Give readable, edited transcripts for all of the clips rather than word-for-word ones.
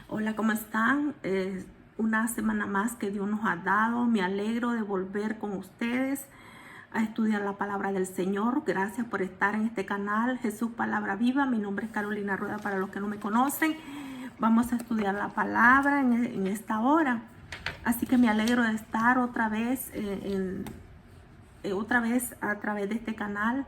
Hola, ¿cómo están? Una semana más que Dios nos ha dado. Me alegro de volver con ustedes a estudiar la palabra del Señor. Gracias por estar en este canal, Jesús Palabra Viva. Mi nombre es Carolina Rueda para los que no me conocen. Vamos a estudiar la palabra en esta hora. Así que me alegro de estar otra vez a través de este canal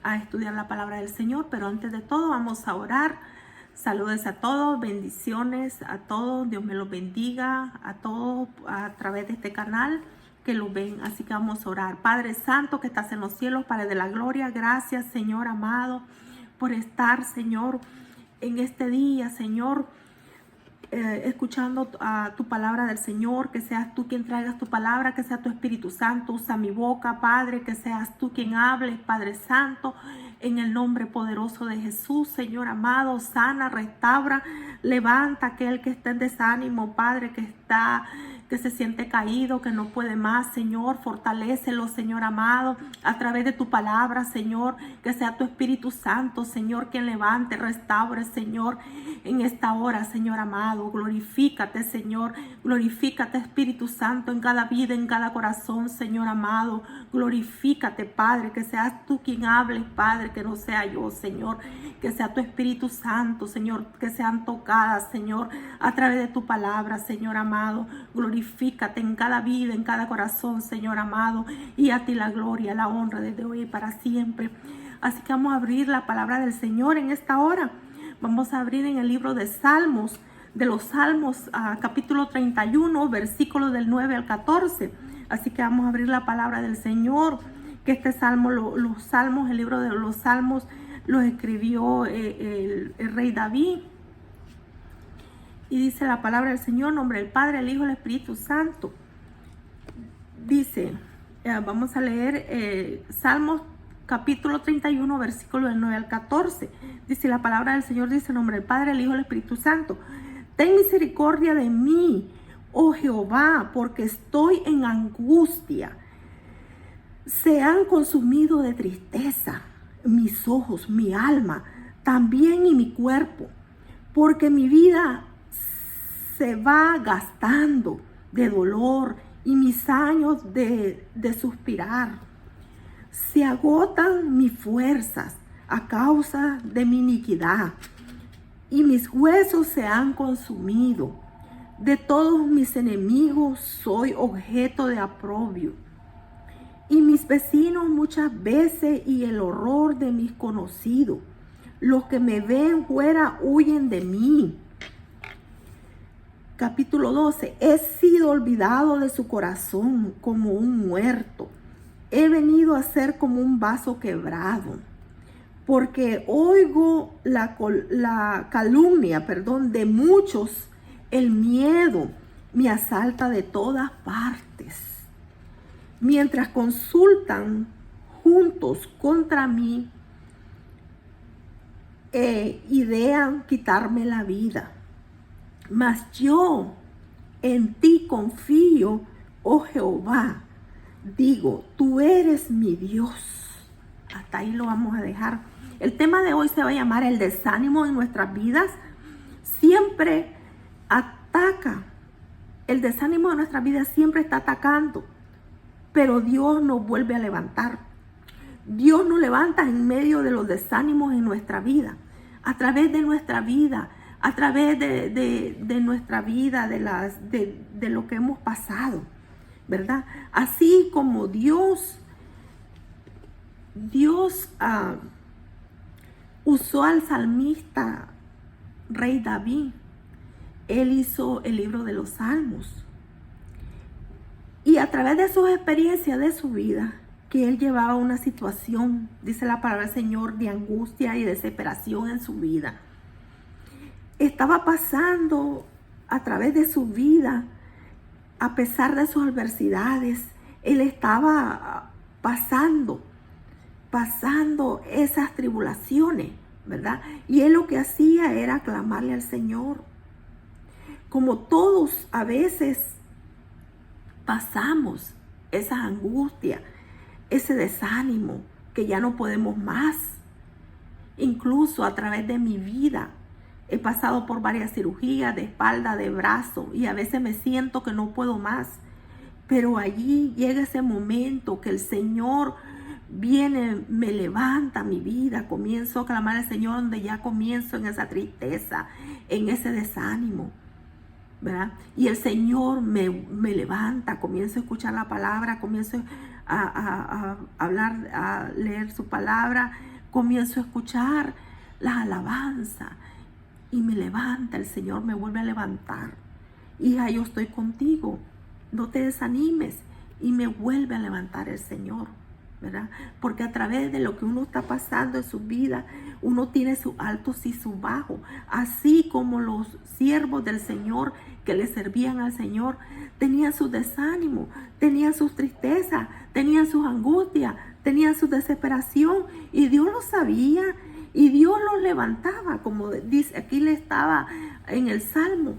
a estudiar la palabra del Señor. Pero antes de todo vamos a orar. Saludos a todos, bendiciones a todos, Dios me los bendiga a todos a través de este canal que lo ven. Así que vamos a orar. Padre Santo que estás en los cielos, Padre de la gloria, gracias Señor amado por estar, Señor, en este día, Señor, escuchando a tu palabra del Señor. Que seas tú quien traigas tu palabra, que sea tu Espíritu Santo. Usa mi boca, Padre, que seas tú quien hables, Padre Santo, en el nombre poderoso de Jesús. Señor amado, sana, restaura, levanta aquel que está en desánimo, Padre, que se siente caído, que no puede más, Señor, fortalécelo, Señor amado, a través de tu palabra, Señor, que sea tu Espíritu Santo, Señor, quien levante, restaure, Señor, en esta hora, Señor amado. Glorifícate, Señor, glorifícate, Espíritu Santo, en cada vida, en cada corazón, Señor amado. Glorifícate, Padre, que seas tú quien hables, Padre, que no sea yo, Señor, que sea tu Espíritu Santo, Señor, que sean tocadas, Señor, a través de tu palabra, Señor amado. Glorifícate en cada vida, en cada corazón, Señor amado, y a ti la gloria, la honra desde hoy y para siempre. Así que vamos a abrir la palabra del Señor en esta hora. Vamos a abrir en el libro de Salmos, de los Salmos, capítulo 31, versículos del 9 al 14. Así que vamos a abrir la palabra del Señor, que este salmo, los salmos, el libro de los Salmos, los escribió el rey David. Y dice la palabra del Señor, en nombre del Padre, el Hijo y el Espíritu Santo. Dice, vamos a leer Salmos capítulo 31, versículo del 9 al 14. Dice la palabra del Señor, dice en nombre del Padre, el Hijo y el Espíritu Santo. Ten misericordia de mí, oh Jehová, porque estoy en angustia. Se han consumido de tristeza mis ojos, mi alma, también y mi cuerpo, porque mi vida se va gastando de dolor y mis años de suspirar. Se agotan mis fuerzas a causa de mi iniquidad y mis huesos se han consumido. De todos mis enemigos soy objeto de oprobio, y mis vecinos muchas veces y el horror de mis conocidos. Los que me ven fuera huyen de mí. Capítulo 12. He sido olvidado de su corazón como un muerto. He venido a ser como un vaso quebrado, porque oigo la calumnia, de muchos. El miedo me asalta de todas partes. Mientras consultan juntos contra mí, idean quitarme la vida. Mas yo en ti confío, oh Jehová. Digo, tú eres mi Dios. Hasta ahí lo vamos a dejar. El tema de hoy se va a llamar el desánimo en nuestras vidas. Siempre ataca. El desánimo de nuestras vidas siempre está atacando. Pero Dios nos vuelve a levantar. Dios nos levanta en medio de los desánimos en nuestra vida. A través de nuestra vida. A través de nuestra vida, de lo que hemos pasado, ¿verdad? Así como Dios usó al salmista rey David. Él hizo el libro de los Salmos. Y a través de sus experiencias de su vida, que él llevaba una situación, dice la palabra del Señor, de angustia y desesperación en su vida. Estaba pasando a través de su vida, a pesar de sus adversidades, él estaba pasando esas tribulaciones, ¿verdad? Y él lo que hacía era clamarle al Señor. Como todos a veces pasamos esa angustia, ese desánimo, que ya no podemos más. Incluso a través de mi vida, He pasado por varias cirugías de espalda, de brazo, y a veces me siento que no puedo más. Pero allí llega ese momento que el Señor viene, me levanta mi vida, comienzo a clamar al Señor, donde ya comienzo en esa tristeza, en ese desánimo, ¿verdad? Y el Señor me levanta, comienzo a escuchar la palabra, comienzo a hablar, a leer su palabra, comienzo a escuchar las alabanzas y me levanta, el Señor me vuelve a levantar. Hija, yo estoy contigo, no te desanimes, y me vuelve a levantar el Señor, ¿verdad? Porque a través de lo que uno está pasando en su vida, uno tiene sus altos y sus bajos, así como los siervos del Señor que le servían al Señor tenían su desánimo, tenían sus tristezas, tenían sus angustias, tenían su desesperación, y Dios lo sabía y Dios los levantaba, como dice aquí, le estaba en el Salmo.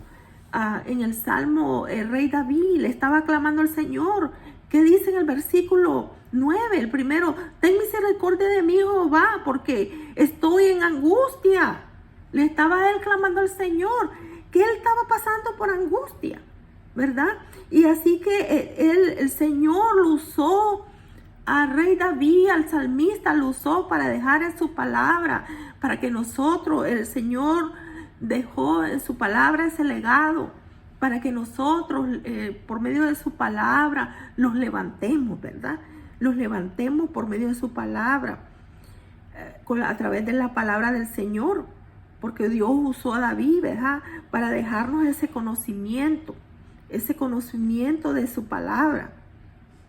El rey David le estaba clamando al Señor. ¿Qué dice en el versículo 9? El primero: ten misericordia de mí, Jehová, porque estoy en angustia. Le estaba él clamando al Señor, que él estaba pasando por angustia, ¿verdad? Y así que el Señor lo usó al rey David, al salmista, lo usó para dejar en su palabra, para que nosotros, el Señor dejó en su palabra ese legado, para que nosotros, por medio de su palabra, los levantemos, ¿verdad? Los levantemos por medio de su palabra, a través de la palabra del Señor, porque Dios usó a David, ¿verdad?, para dejarnos ese conocimiento de su palabra,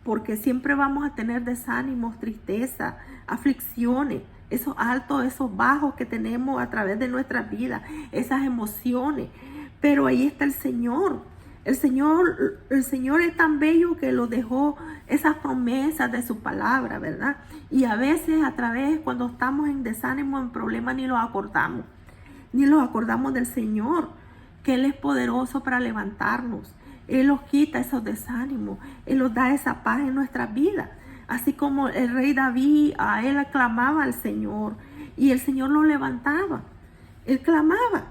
porque siempre vamos a tener desánimos, tristeza, aflicciones, esos altos, esos bajos que tenemos a través de nuestras vidas, esas emociones. Pero ahí está el Señor. El Señor es tan bello que lo dejó esas promesas de su palabra, ¿verdad? Y a veces a través, cuando estamos en desánimo, en problemas, ni los acordamos del Señor, que Él es poderoso para levantarnos. Él nos quita esos desánimos, Él nos da esa paz en nuestras vidas. Así como el rey David, a él clamaba al Señor y el Señor lo levantaba. Él clamaba.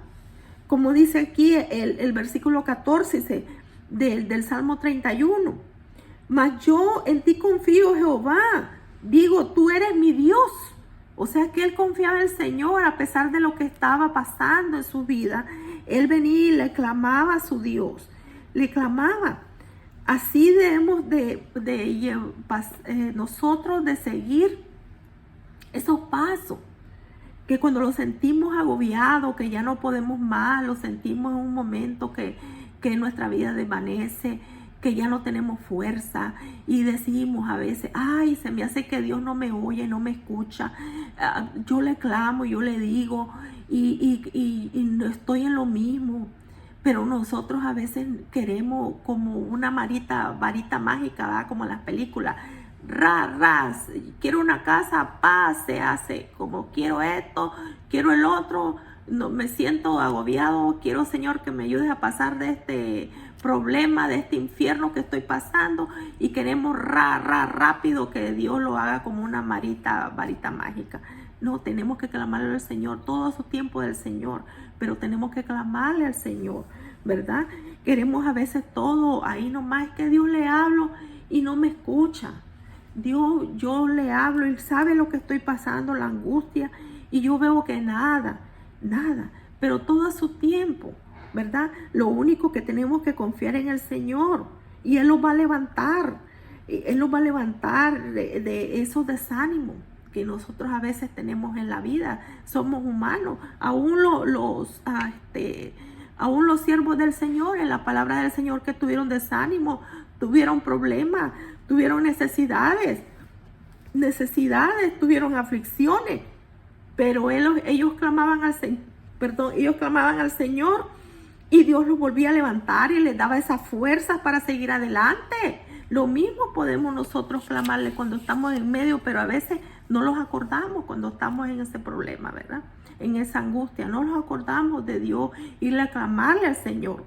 Como dice aquí el versículo 14 del Salmo 31. Mas yo en ti confío, Jehová. Digo, tú eres mi Dios. O sea que él confiaba en el Señor a pesar de lo que estaba pasando en su vida. Él venía y le clamaba a su Dios. Le clamaba. Así debemos nosotros de seguir esos pasos, que cuando lo sentimos agobiado, que ya no podemos más, lo sentimos en un momento que nuestra vida desvanece, que ya no tenemos fuerza, y decimos a veces: ay, se me hace que Dios no me oye, no me escucha. Yo le clamo, yo le digo, y no estoy en lo mismo. Pero nosotros a veces queremos como una varita mágica, ¿verdad? Como en las películas. Quiero una casa, paz, se hace. Como quiero esto, quiero el otro, no, me siento agobiado, quiero, Señor, que me ayudes a pasar de este problema, de este infierno que estoy pasando, y queremos rápido que Dios lo haga como una varita mágica. No, tenemos que clamarle al Señor, todo su tiempo del Señor, pero tenemos que clamarle al Señor, ¿verdad? Queremos a veces todo ahí nomás, es que Dios le hablo y no me escucha. Dios, yo le hablo y sabe lo que estoy pasando, la angustia, y yo veo que nada, pero todo a su tiempo, ¿verdad? Lo único que tenemos que confiar en el Señor, y Él nos va a levantar, de esos desánimos que nosotros a veces tenemos en la vida. Somos humanos, aún los siervos del Señor, en la palabra del Señor, que tuvieron desánimo, tuvieron problemas, tuvieron necesidades, tuvieron aflicciones, pero ellos clamaban al Señor, y Dios los volvía a levantar y les daba esas fuerzas para seguir adelante. Lo mismo podemos nosotros clamarle cuando estamos en medio, pero a veces no los acordamos cuando estamos en ese problema, ¿verdad? En esa angustia, no nos acordamos de Dios, irle a clamarle al Señor.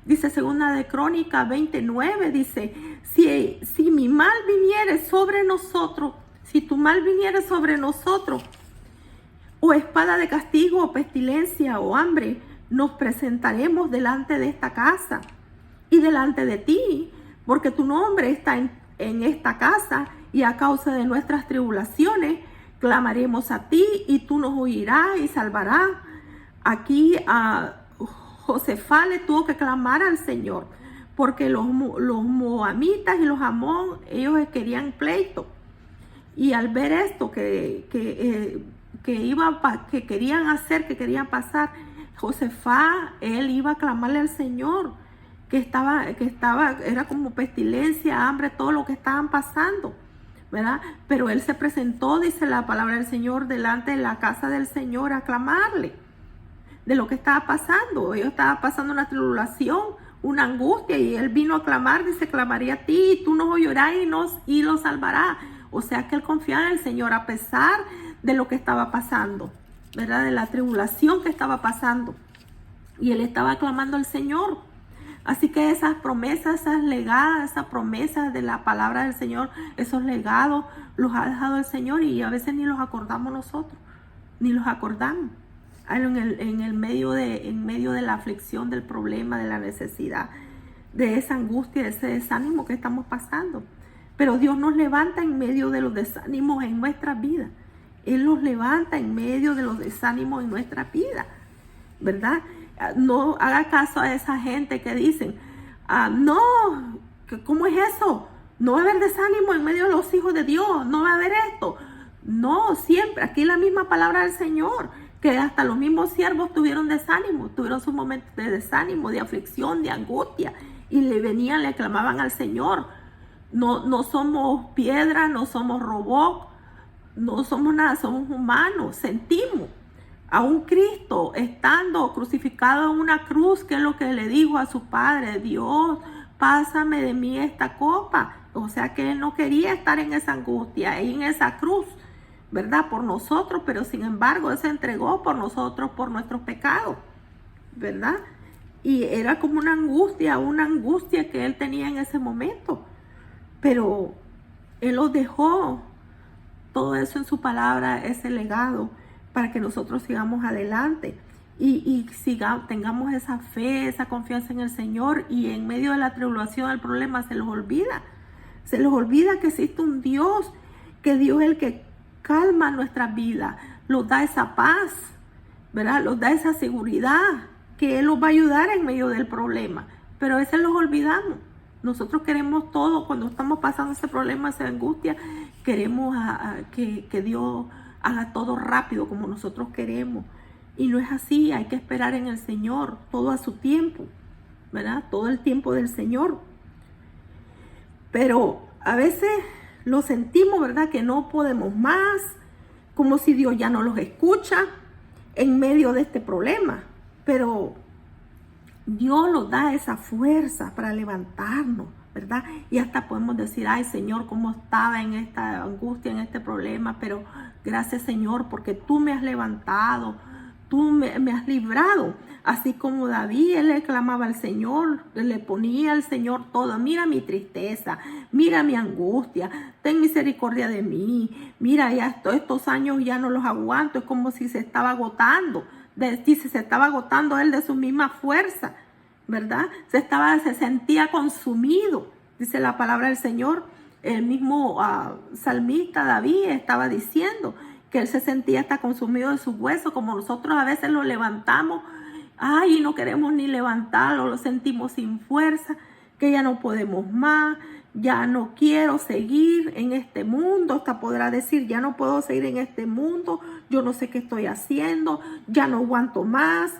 Dice Segunda de Crónicas 29, dice: si mi mal viniere sobre nosotros, si tu mal viniere sobre nosotros, o espada de castigo, o pestilencia, o hambre, nos presentaremos delante de esta casa y delante de ti, porque tu nombre está en esta casa, y a causa de nuestras tribulaciones clamaremos a ti, y tú nos oirás y salvarás. Aquí a Josafat le tuvo que clamar al Señor, porque los moabitas y los amón, ellos querían pleito. Y al ver esto que querían hacer, que querían pasar, Josafat, él iba a clamarle al Señor, era como pestilencia, hambre, todo lo que estaban pasando, ¿verdad? Pero él se presentó, dice la palabra del Señor, delante de la casa del Señor a clamarle de lo que estaba pasando. Ellos estaban pasando una tribulación, una angustia, y él vino a clamar, dice, clamaría a ti, y tú nos oirás y los salvarás. O sea que él confiaba en el Señor a pesar de lo que estaba pasando, ¿verdad? De la tribulación que estaba pasando. Y él estaba clamando al Señor. Así que esas promesas, esas legadas, esas promesas de la palabra del Señor, esos legados los ha dejado el Señor, y a veces ni los acordamos nosotros, ni los acordamos. En medio de la aflicción, del problema, de la necesidad, de esa angustia, de ese desánimo que estamos pasando. Pero Dios nos levanta en medio de los desánimos en nuestra vida. Él nos levanta en medio de los desánimos en nuestra vida, ¿verdad? No haga caso a esa gente que dicen, no, ¿cómo es eso? No va a haber desánimo en medio de los hijos de Dios, no va a haber esto. No, siempre, aquí la misma palabra del Señor, que hasta los mismos siervos tuvieron desánimo, tuvieron sus momentos de desánimo, de aflicción, de angustia, y le clamaban al Señor. No somos piedra, no somos robot, no somos nada, somos humanos, sentimos. A un Cristo estando crucificado en una cruz, que es lo que le dijo a su Padre: Dios, pásame de mí esta copa. O sea que él no quería estar en esa angustia, en esa cruz, ¿verdad? Por nosotros, pero sin embargo él se entregó por nosotros, por nuestros pecados, ¿verdad? Y era como una angustia que él tenía en ese momento. Pero él los dejó todo eso en su palabra, ese legado, para que nosotros sigamos adelante y tengamos esa fe, esa confianza en el Señor. Y en medio de la tribulación, el problema, se les olvida que existe un Dios, que Dios es el que calma nuestra vida, nos da esa paz, ¿verdad? Nos da esa seguridad, que Él nos va a ayudar en medio del problema. Pero a veces los olvidamos. Nosotros queremos todo, cuando estamos pasando ese problema, esa angustia, queremos que Dios haga todo rápido como nosotros queremos. Y no es así, hay que esperar en el Señor, todo a su tiempo, ¿verdad? Todo el tiempo del Señor. Pero a veces lo sentimos, ¿verdad? Que no podemos más, como si Dios ya no los escucha en medio de este problema. Pero Dios nos da esa fuerza para levantarnos, ¿verdad? Y hasta podemos decir: ay, Señor, cómo estaba en esta angustia, en este problema, pero gracias, Señor, porque tú me has levantado, tú me has librado. Así como David, él le clamaba al Señor, le ponía al Señor todo: mira mi tristeza, mira mi angustia, ten misericordia de mí, mira, ya estos años ya no los aguanto. Es como si se estaba agotando. Se estaba agotando él de su misma fuerza, ¿verdad? Se sentía consumido, dice la palabra del Señor. El mismo salmista David estaba diciendo que él se sentía hasta consumido de sus huesos, como nosotros a veces lo levantamos, ay, y no queremos ni levantarlo, lo sentimos sin fuerza, que ya no podemos más, ya no quiero seguir en este mundo. Hasta podrá decir: ya no puedo seguir en este mundo, yo no sé qué estoy haciendo, ya no aguanto más,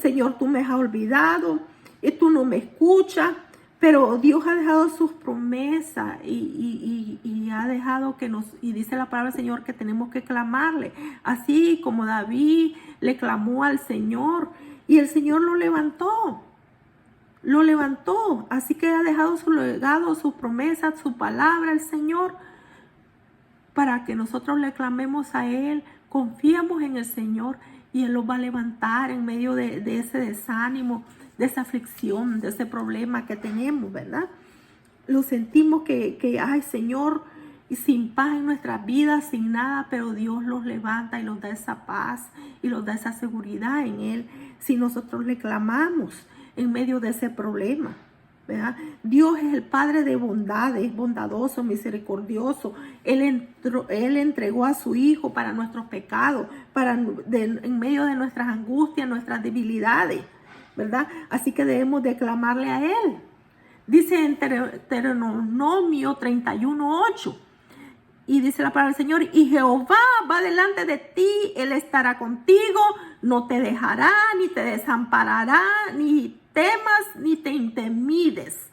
Señor, tú me has olvidado y tú no me escuchas. Pero Dios ha dejado sus promesas y ha dejado y dice la palabra del Señor que tenemos que clamarle, así como David le clamó al Señor y el Señor lo levantó. Así que ha dejado su legado, sus promesas, su palabra, el Señor, para que nosotros le clamemos a Él, confiemos en el Señor, y Él los va a levantar en medio de ese desánimo, de esa aflicción, de ese problema que tenemos, ¿verdad? Lo sentimos que ay, Señor, y sin paz en nuestras vidas, sin nada, pero Dios los levanta y los da esa paz y los da esa seguridad en Él si nosotros le clamamos en medio de ese problema, ¿verdad? Dios es el Padre de bondad, es bondadoso, misericordioso. Él entregó a su Hijo para nuestros pecados, en medio de nuestras angustias, nuestras debilidades, ¿verdad? Así que debemos de clamarle a Él. Dice en Deuteronomio 31:8, y dice la palabra del Señor: y Jehová va delante de ti, Él estará contigo, no te dejará, ni te desamparará, ni temas, ni te intimides,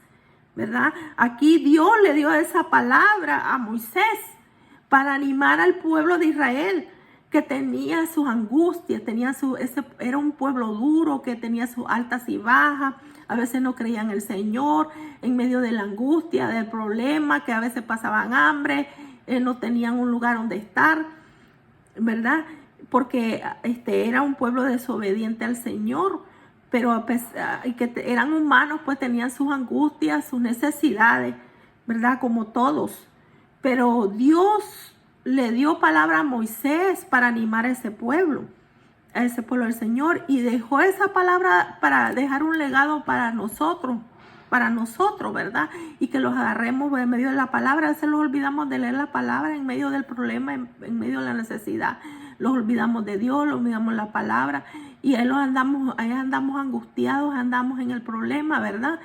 ¿verdad? Aquí Dios le dio esa palabra a Moisés para animar al pueblo de Israel, que tenía sus angustias, era un pueblo duro, que tenía sus altas y bajas. A veces no creían en el Señor, en medio de la angustia, del problema, que a veces pasaban hambre, no tenían un lugar donde estar, ¿verdad? Porque era un pueblo desobediente al Señor, pero a pesar que eran humanos, pues tenían sus angustias, sus necesidades, ¿verdad? Como todos. Pero Dios le dio palabra a Moisés para animar a ese pueblo del Señor, y dejó esa palabra para dejar un legado para nosotros, ¿verdad? Y que los agarremos en medio de la palabra. A veces los olvidamos de leer la palabra en medio del problema, en medio de la necesidad. Los olvidamos de Dios, los olvidamos de la palabra, y ahí andamos angustiados, andamos en el problema, ¿verdad?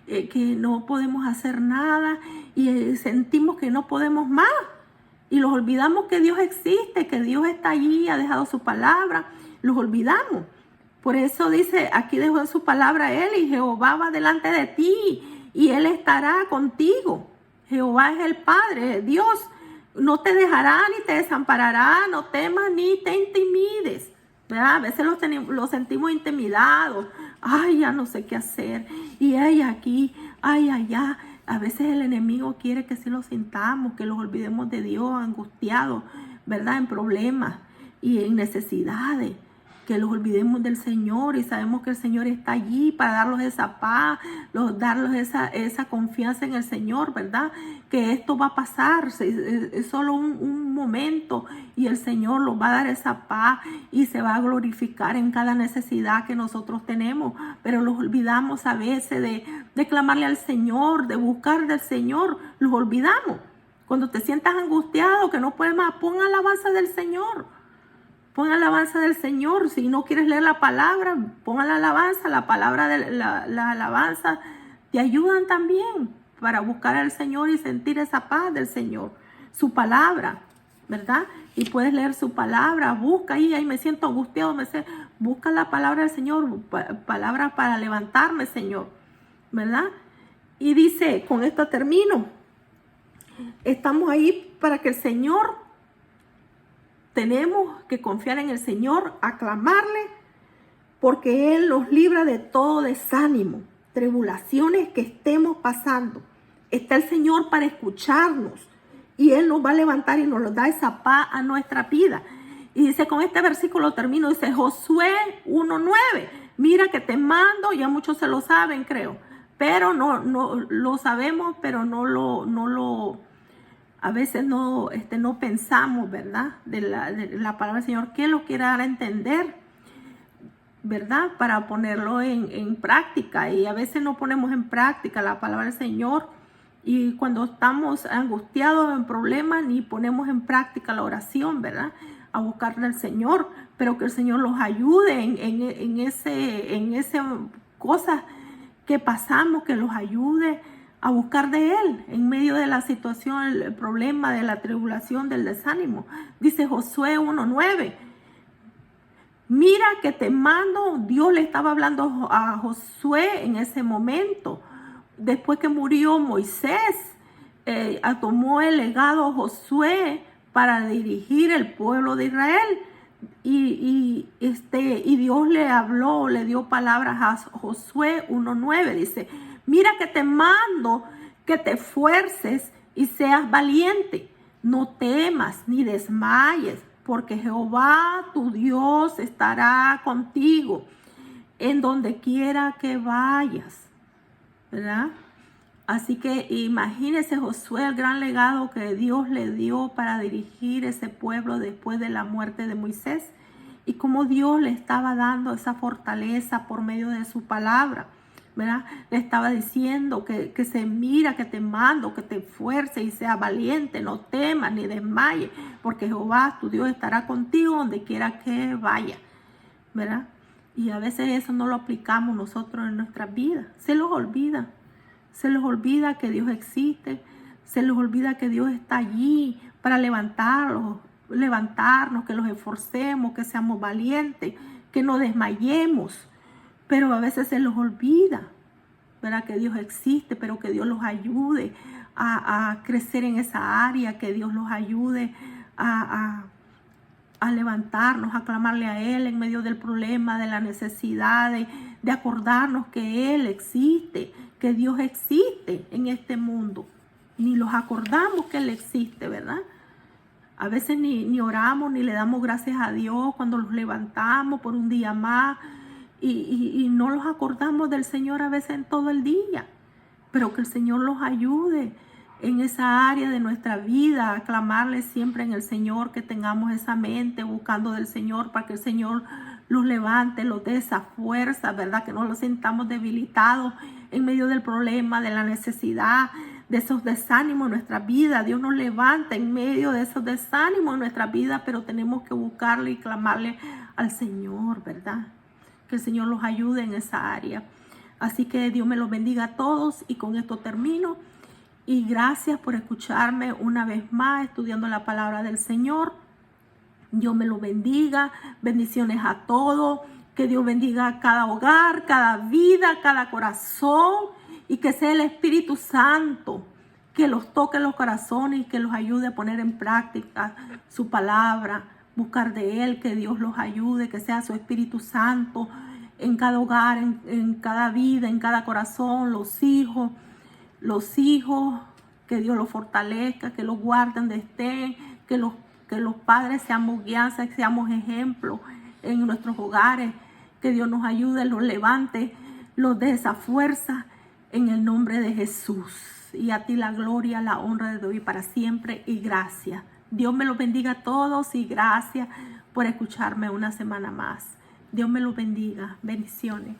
Que no podemos hacer nada y sentimos que no podemos más. Y los olvidamos que Dios existe, que Dios está allí, ha dejado su palabra. Los olvidamos. Por eso dice, aquí dejó su palabra Él, y Jehová va delante de ti y Él estará contigo. Jehová es el Padre, Dios. No te dejará ni te desamparará, no temas ni te intimides, ¿verdad? A veces los sentimos intimidados. Ay, ya no sé qué hacer. Y ay, aquí, ay, allá. A veces el enemigo quiere que sí lo sintamos, que los olvidemos de Dios, angustiados, ¿verdad? En problemas y en necesidades. Que los olvidemos del Señor, y sabemos que el Señor está allí para darlos esa paz, darlos esa confianza en el Señor, ¿verdad? Que esto va a pasar, es solo un momento, y el Señor los va a dar esa paz y se va a glorificar en cada necesidad que nosotros tenemos. Pero los olvidamos a veces de clamarle al Señor, de buscar del Señor, los olvidamos. Cuando te sientas angustiado, que no puedes más, pon alabanza del Señor. Pon alabanza del Señor. Si no quieres leer la palabra, pon la alabanza. La palabra de la alabanza te ayudan también para buscar al Señor y sentir esa paz del Señor. Su palabra, ¿verdad? Y puedes leer su palabra. Busca ahí me siento angustiado. Busca la palabra del Señor. Palabra para levantarme, Señor, ¿verdad? Y dice, con esto termino. Estamos ahí para que el Señor... Tenemos que confiar en el Señor, aclamarle, porque Él nos libra de todo desánimo, tribulaciones que estemos pasando. Está el Señor para escucharnos, y Él nos va a levantar y nos da esa paz a nuestra vida. Y dice, con este versículo termino, dice Josué 1:9. Mira que te mando, ya muchos se lo saben, creo, pero no lo sabemos, pero a veces no pensamos, ¿verdad? De la palabra del Señor, que lo quiera dar a entender, ¿verdad? Para ponerlo en práctica. Y a veces no ponemos en práctica la palabra del Señor. Y cuando estamos angustiados en problemas, ni ponemos en práctica la oración, ¿verdad? A buscarle al Señor. Pero que el Señor los ayude en ese cosas que pasamos, que los ayude a buscar de Él en medio de la situación, el problema, de la tribulación, del desánimo. Dice Josué 1:9. Mira que te mando. Dios le estaba hablando a Josué en ese momento. Después que murió Moisés, tomó el legado Josué para dirigir el pueblo de Israel. Y Dios le habló, le dio palabras a Josué 1:9. Dice, mira que te mando que te esfuerces y seas valiente. No temas ni desmayes, porque Jehová tu Dios estará contigo en donde quiera que vayas, ¿verdad? Así que imagínese Josué, el gran legado que Dios le dio para dirigir ese pueblo después de la muerte de Moisés, y cómo Dios le estaba dando esa fortaleza por medio de su palabra, ¿verdad? Le estaba diciendo que se mira, que te mando, que te esfuerce y sea valiente, no temas ni desmayes, porque Jehová tu Dios estará contigo donde quiera que vaya, ¿verdad? Y a veces eso no lo aplicamos nosotros en nuestras vidas, se los olvida. Se les olvida que Dios existe, se les olvida que Dios está allí para levantarnos, que los esforcemos, que seamos valientes, que no desmayemos. Pero a veces se les olvida, ¿verdad? Que Dios existe, pero que Dios los ayude a crecer en esa área, que Dios los ayude a levantarnos, a clamarle a Él en medio del problema, de la necesidad, de acordarnos que Él existe, que Dios existe en este mundo. Ni los acordamos que Él existe, ¿verdad? A veces ni oramos, ni le damos gracias a Dios cuando los levantamos por un día más, y no los acordamos del Señor a veces en todo el día. Pero que el Señor los ayude en esa área de nuestra vida, a clamarle siempre en el Señor, que tengamos esa mente buscando del Señor para que el Señor los levante, los dé esa fuerza, ¿verdad? Que no los sintamos debilitados en medio del problema, de la necesidad, de esos desánimos en nuestra vida. Dios nos levanta en medio de esos desánimos en nuestra vida, pero tenemos que buscarle y clamarle al Señor, ¿verdad? Que el Señor los ayude en esa área. Así que Dios me los bendiga a todos, y con esto termino. Y gracias por escucharme una vez más estudiando la palabra del Señor. Dios me los bendiga. Bendiciones a todos. Que Dios bendiga cada hogar, cada vida, cada corazón. Y que sea el Espíritu Santo que los toque en los corazones y que los ayude a poner en práctica su palabra. Buscar de Él, que Dios los ayude, que sea su Espíritu Santo en cada hogar, en cada vida, en cada corazón, los hijos, que Dios los fortalezca, que los guarden donde estén, que los padres seamos guianza, que seamos ejemplos en nuestros hogares, que Dios nos ayude, los levante, los dé esa fuerza en el nombre de Jesús. Y a ti la gloria, la honra de Dios para siempre, y gracias. Dios me los bendiga a todos, y gracias por escucharme una semana más. Dios me los bendiga. Bendiciones.